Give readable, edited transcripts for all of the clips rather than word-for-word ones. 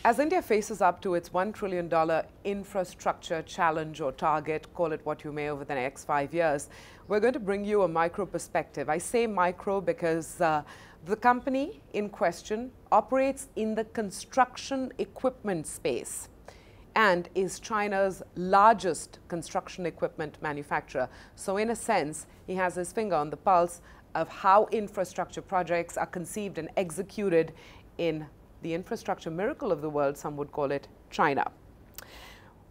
As India faces up to its $1 trillion infrastructure challenge or target, call it what you may, over the next 5 years, we're going to bring you a micro perspective. I say micro because the company in question operates in the construction equipment space and is China's largest construction equipment manufacturer. So in a sense, he has his finger on the pulse of how infrastructure projects are conceived and executed in the infrastructure miracle of the world, some would call it, China.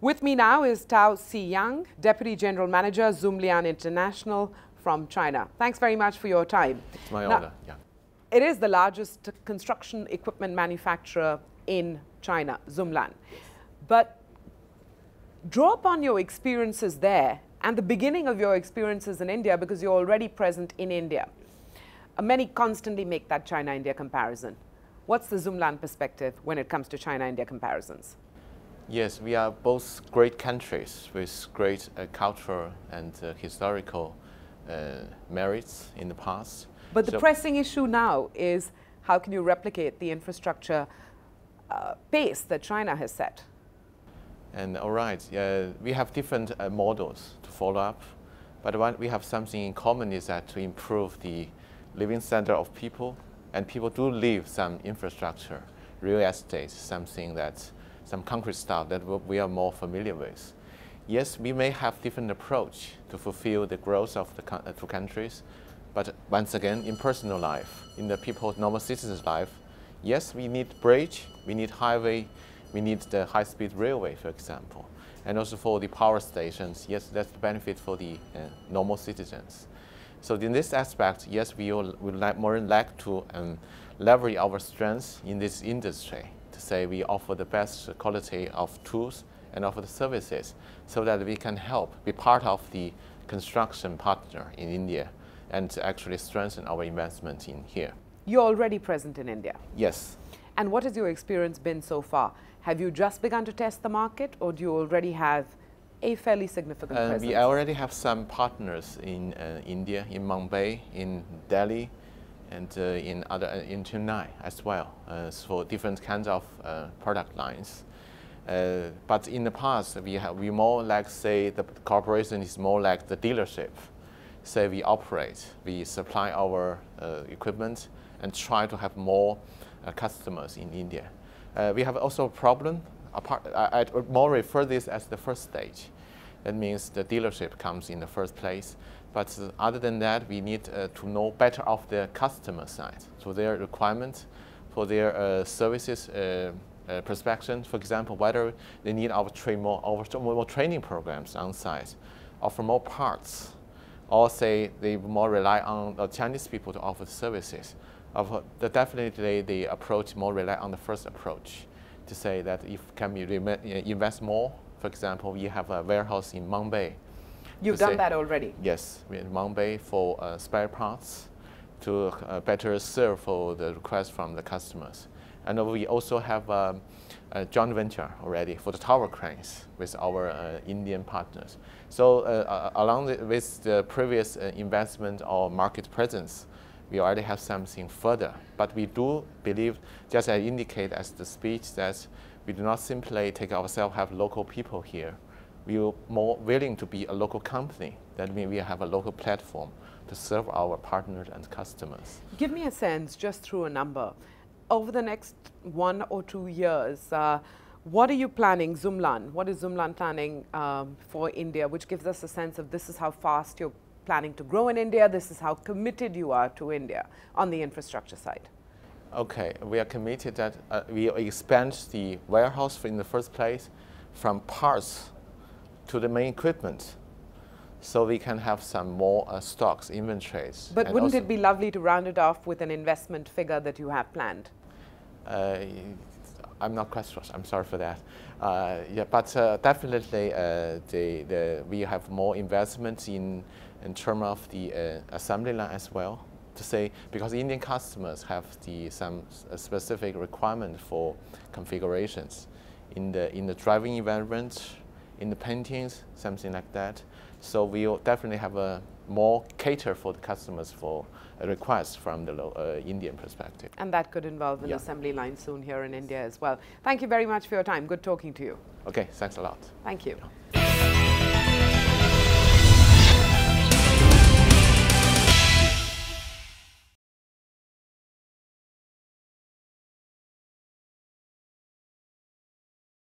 With me now is Tao Xiyang, Deputy General Manager, Zoomlian International from China. Thanks very much for your time. It's my honor, yeah. It is the largest construction equipment manufacturer in China, Zoomlian. But draw upon your experiences there and the beginning of your experiences in India, because you're already present in India. Many constantly make that China-India comparison. What's the Zoomlian perspective when it comes to China-India comparisons? Yes, we are both great countries with great cultural and historical merits in the past. But the pressing issue now is how can you replicate the infrastructure pace that China has set? And all right, we have different models to follow up, but what we have something in common is that to improve the living standard of people, and people do live some infrastructure, real estate, something that, some concrete stuff that we are more familiar with. Yes, we may have different approach to fulfill the growth of the two countries, but once again, in personal life, in the people's normal citizens' life, yes, we need bridge, we need highway, we need the high-speed railway, for example. And also for the power stations, yes, that's the benefit for the normal citizens. So in this aspect, yes, we would more like to leverage our strengths in this industry to say we offer the best quality of tools and offer the services so that we can help be part of the construction partner in India and to actually strengthen our investment in here. You're already present in India? Yes. And what has your experience been so far? Have you just begun to test the market, or do you already have a fairly significant presence? We already have some partners in India, in Mumbai, in Delhi, and in Chennai as well, for different kinds of product lines. But in the past, we more like say the cooperation is more like the dealership. Say we operate, we supply our equipment and try to have more customers in India. We have also a problem. I more refer this as the first stage. That means the dealership comes in the first place. But other than that, we need to know better of the customer side. So their requirements for their services prospection, for example, whether they need our more training programs on site, offer more parts, or say they more rely on the Chinese people to offer services. Definitely the approach more rely on the first approach to say that if can we invest more. For example, we have a warehouse in Mumbai. You've done that already? Yes, in Mumbai for spare parts to better serve for the request from the customers. And we also have a joint venture already for the tower cranes with our Indian partners. So along with the previous investment or market presence, we already have something further. But we do believe, just as I indicate as the speech, that we do not simply take ourselves, have local people here. We are more willing to be a local company. That means we have a local platform to serve our partners and customers. Give me a sense, just through a number. Over the next 1 or 2 years, what are you planning, Zoomlian? What is Zoomlian planning for India, which gives us a sense of this is how fast you're planning to grow in India, this is how committed you are to India on the infrastructure side? Okay, we are committed that we expand the warehouse in the first place from parts to the main equipment, so we can have some more stocks, inventories. But wouldn't it be lovely to round it off with an investment figure that you have planned? I'm not quite sure. I'm sorry for that. Yeah, but definitely we have more investment in terms of the assembly line as well. To say, because Indian customers have some specific requirement for configurations in the driving environment, in the paintings, something like that. So we'll definitely have a more cater for the customers for a request from the Indian perspective. And that could involve an assembly line soon here in India as well. Thank you very much for your time. Good talking to you. Okay, thanks a lot. Thank you.